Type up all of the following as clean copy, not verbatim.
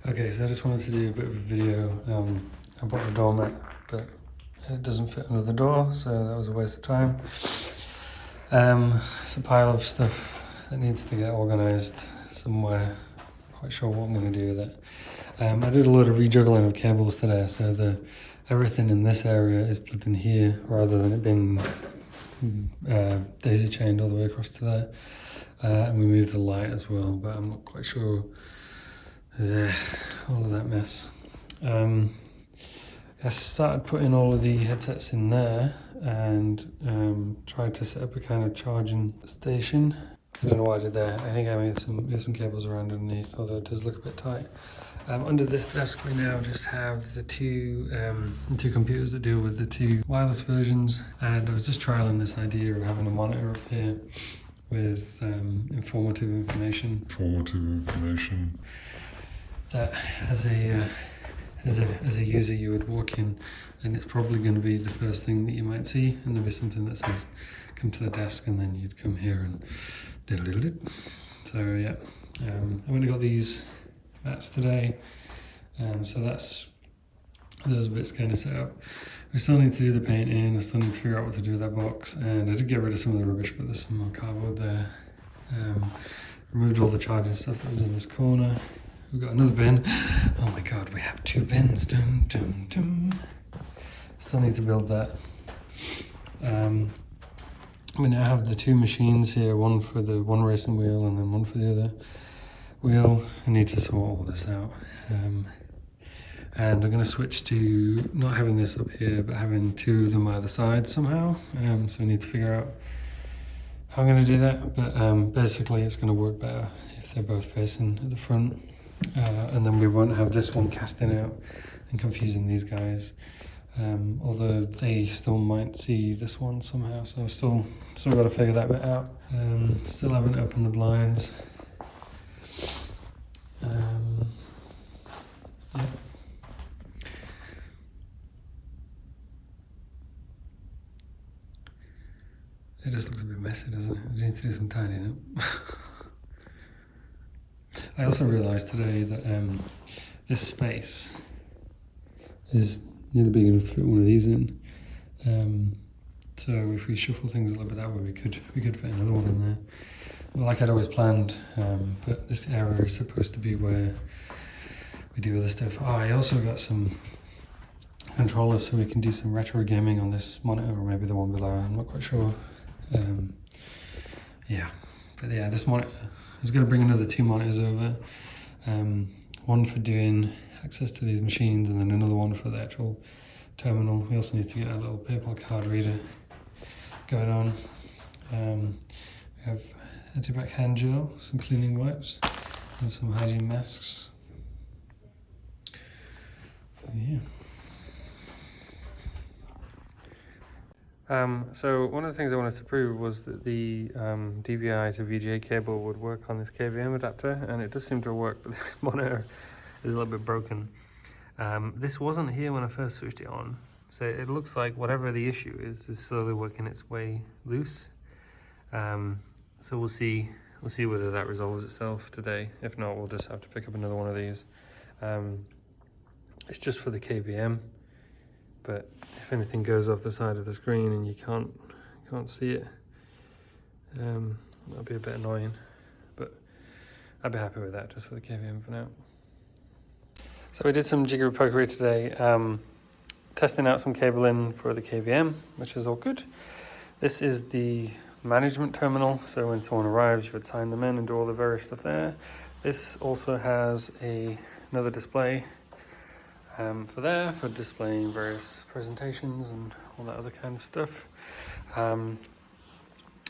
Okay, so I just wanted to do a bit of a video. I bought a doormat, but it doesn't fit under the door, so that was a waste of time. It's a pile of stuff that needs to get organised somewhere. Not quite sure what I'm going to do with it. I did a load of rejuggling of cables today, so everything in this area is plugged in here rather than it being daisy chained all the way across to there. And we moved the light as well, but I'm not quite sure. All of that mess. I started putting all of the headsets in there and tried to set up a kind of charging station. I don't know what I did there. I think I made some cables around underneath, although it does look a bit tight. Under this desk we now just have the two computers that deal with the two wireless versions, and I was just trialing this idea of having a monitor up here with informative information. That as a user you would walk in and it's probably going to be the first thing that you might see, and there'll be something that says come to the desk, and then you'd come here and diddle. So yeah, I went and got these mats today, so that's those bits kind of set up. We still need to do the painting, I still need to figure out what to do with that box, and I did get rid of some of the rubbish, but there's some more cardboard there. Removed all the charging stuff that was in this corner. We've got another bin. Oh my god, we have two bins. Dum, dum, dum. Still need to build that. We now have the two machines here, one for the one racing wheel and then one for the other wheel. I need to sort all this out. And I'm going to switch to not having this up here, but having two of them either side somehow. So I need to figure out how I'm going to do that. But basically it's going to work better if they're both facing at the front. And then we won't have this one casting out and confusing these guys, although they still might see this one somehow, so I've still got to figure that bit out. Still haven't opened the blinds. Yeah. It just looks a bit messy, doesn't it? I need to do some tidying up. I also realised today that this space is nearly big enough to fit one of these in. So if we shuffle things a little bit that way, we could fit another one in there. Well, like I'd always planned, but this area is supposed to be where we do other stuff. Oh, I also got some controllers so we can do some retro gaming on this monitor, or maybe the one below. I'm not quite sure. Yeah, but yeah, this monitor. I was going to bring another two monitors over, one for doing access to these machines and then another one for the actual terminal. We also need to get a little PayPal card reader going on. We have antibac hand gel, some cleaning wipes and some hygiene masks. So yeah. So one of the things I wanted to prove was that the DVI to VGA cable would work on this KVM adapter, and it does seem to work, but this monitor is a little bit broken. This wasn't here when I first switched it on, so it looks like whatever the issue is slowly working its way loose. So we'll see whether that resolves itself today. If not, we'll just have to pick up another one of these. It's just for the KVM. But if anything goes off the side of the screen and you can't see it, that'll be a bit annoying. But I'd be happy with that just for the KVM for now. So we did some jiggery pokery today, testing out some cabling for the KVM, which is all good. This is the management terminal, so when someone arrives you would sign them in and do all the various stuff there. This also has another display for displaying various presentations and all that other kind of stuff. And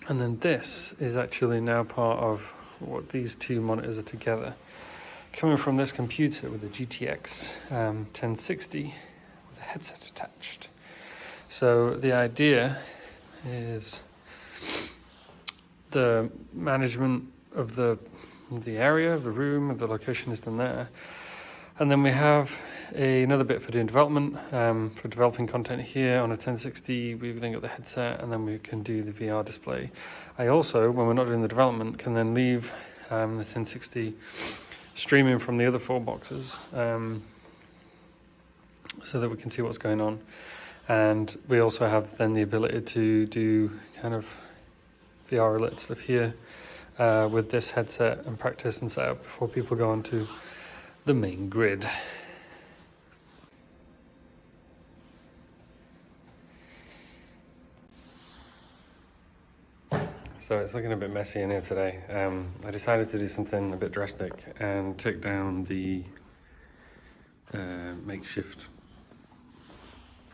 then this is actually now part of what these two monitors are together. Coming from this computer with a GTX 1060 with a headset attached. So the idea is the management of the area, of the room, of the location is done there. And then we have another bit for doing development, for developing content here on a 1060. We've then got the headset, and then we can do the VR display. I also, when we're not doing the development, can then leave the 1060 streaming from the other 4 boxes, so that we can see what's going on. And we also have then the ability to do kind of VR related stuff here with this headset and practice and set up before people go onto the main grid. So it's looking a bit messy in here today. I decided to do something a bit drastic and take down the makeshift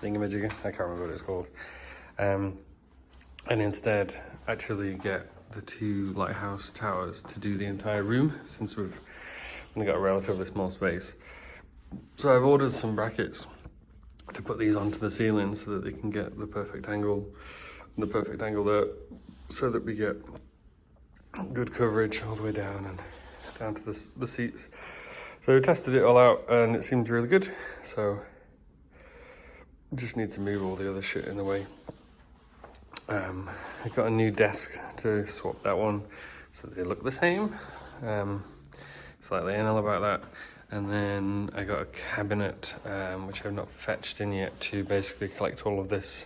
thingamajigger, I can't remember what it's called, and instead actually get the 2 lighthouse towers to do the entire room, since we've only got a relatively small space. So I've ordered some brackets to put these onto the ceiling so that they can get the perfect angle there, so that we get good coverage all the way down and down to the seats. So we tested it all out and it seemed really good, so just need to move all the other shit in the way. I got a new desk to swap that one so that they look the same. Slightly anal about that. And then I got a cabinet, which I've not fetched in yet, to basically collect all of this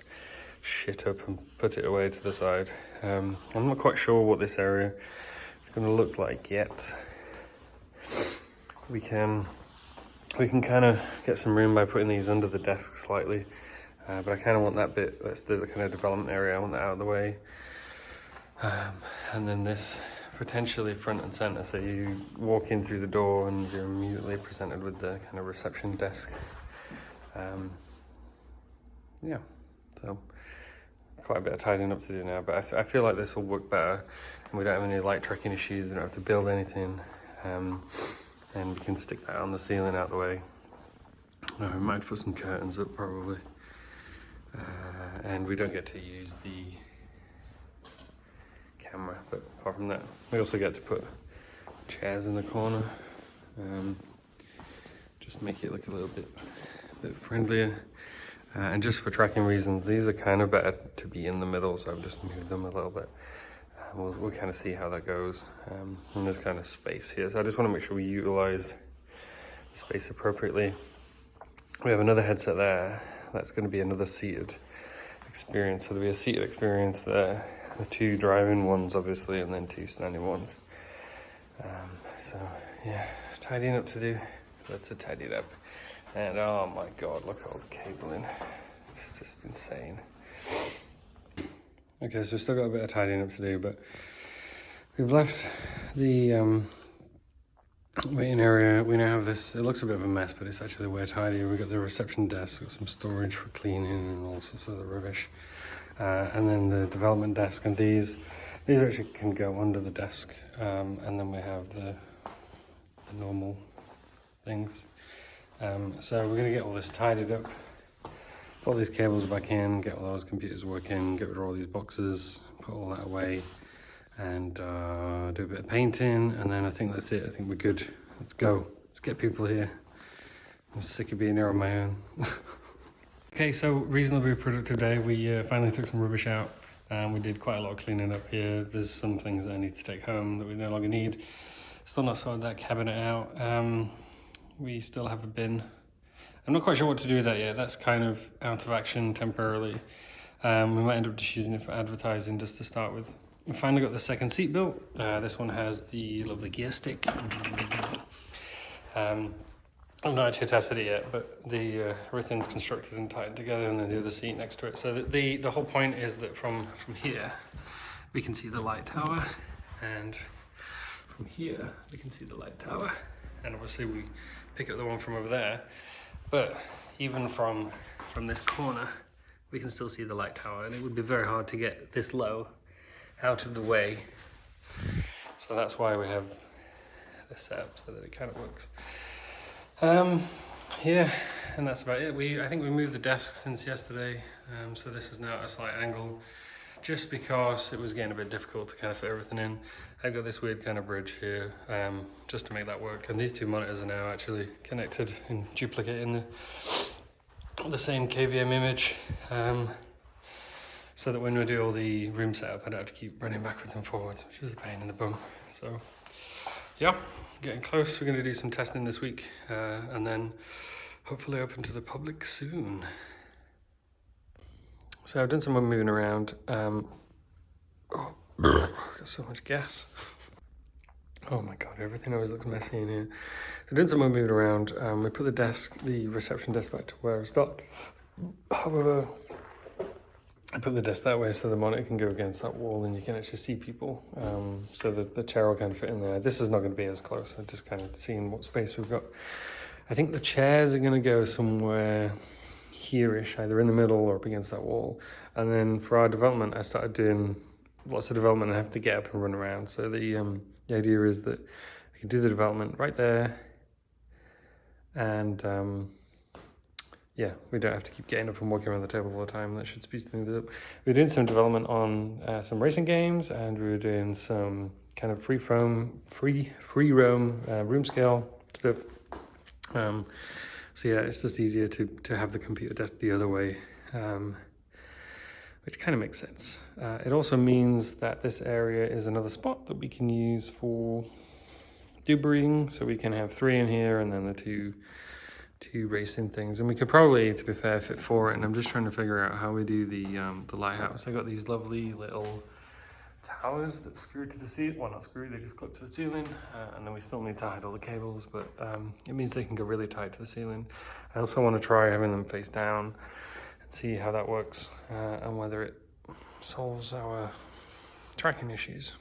shit up and put it away to the side. I'm not quite sure what this area is going to look like yet. We can kind of get some room by putting these under the desk slightly, but I kind of want that bit, that's the kind of development area, I want that out of the way. And then this potentially front and center, so you walk in through the door and you're immediately presented with the kind of reception desk. Yeah, so quite a bit of tidying up to do now, but I feel like this will work better and we don't have any light tracking issues, we don't have to build anything, and we can stick that on the ceiling out the way. We might put some curtains up probably, and we don't get to use the camera, but apart from that we also get to put chairs in the corner, just make it look a little bit friendlier. And just for tracking reasons, these are kind of better to be in the middle, so I've just moved them a little bit. We'll kind of see how that goes. And there's kind of space here, so I just want to make sure we utilize the space appropriately. We have another headset there. That's going to be another seated experience. So there'll be a seated experience there. The 2 driving ones, obviously, and then 2 standing ones. So yeah, tidying up to do. Let's tidy it up. And oh my god, look at all the cabling. It's just insane. Okay, so we've still got a bit of tidying up to do, but we've left the waiting area. We now have this, it looks a bit of a mess, but it's actually way tidier. We've got the reception desk, we've got some storage for cleaning and all sorts of other rubbish. And then the development desk, and these actually can go under the desk. And then we have the normal things. So we're going to get all this tidied up, put all these cables back in, get all those computers working, get rid of all these boxes, put all that away, and do a bit of painting, and then I think that's it. I think we're good. Let's go. Let's get people here. I'm sick of being here on my own. Okay, so reasonably productive day. We finally took some rubbish out, and we did quite a lot of cleaning up here. There's some things that I need to take home that we no longer need. Still not sorted that cabinet out. We still have a bin. I'm not quite sure what to do with that yet. That's kind of out of action temporarily. We might end up just using it for advertising just to start with. We finally got the second seat built. This one has the lovely gear stick. I've not actually tested it yet, but everything's constructed and tightened together, and then the other seat next to it. So the whole point is that from here we can see the light tower, and from here we can see the light tower, and obviously we pick up the one from over there, but even from this corner we can still see the light tower, and it would be very hard to get this low out of the way. So that's why we have this set up, so that it kind of works. Yeah, and that's about it. I think we moved the desk since yesterday, so this is now at a slight angle, just because it was getting a bit difficult to kind of fit everything in. I've got this weird kind of bridge here, just to make that work, and these 2 monitors are now actually connected and duplicating the same KVM image, so that when we do all the room setup I don't have to keep running backwards and forwards, which is a pain in the bum. So Yeah, getting close. We're going to do some testing this week and then hopefully open to the public soon. So I've done some more moving around. Oh, got so much gas. Oh my god, everything always looks messy in here. So I did some more moving around. We put the reception desk back to where it started. However, I put the desk that way so the monitor can go against that wall and you can actually see people. So the chair will kind of fit in there. This is not going to be as close. I'm just kind of seeing what space we've got. I think the chairs are going to go somewhere here-ish, either in the middle or up against that wall. And then for our development, I started doing lots of development and I have to get up and run around. So the idea is that I can do the development right there. And yeah, we don't have to keep getting up and walking around the table all the time. That should speed things up. We were doing some development on some racing games, and we were doing some kind of free roam room scale stuff. So yeah, it's just easier to have the computer desk the other way, which kind of makes sense. It also means that this area is another spot that we can use for debriefing. So we can have 3 in here, and then the two racing things, and we could probably, to be fair, fit 4 in. I'm just trying to figure out how we do the lighthouse. I got these lovely little towers that screw to the ceiling. Well, not screw, they just clip to the ceiling, and then we still need to hide all the cables, but it means they can go really tight to the ceiling. I also want to try having them face down and see how that works, and whether it solves our tracking issues.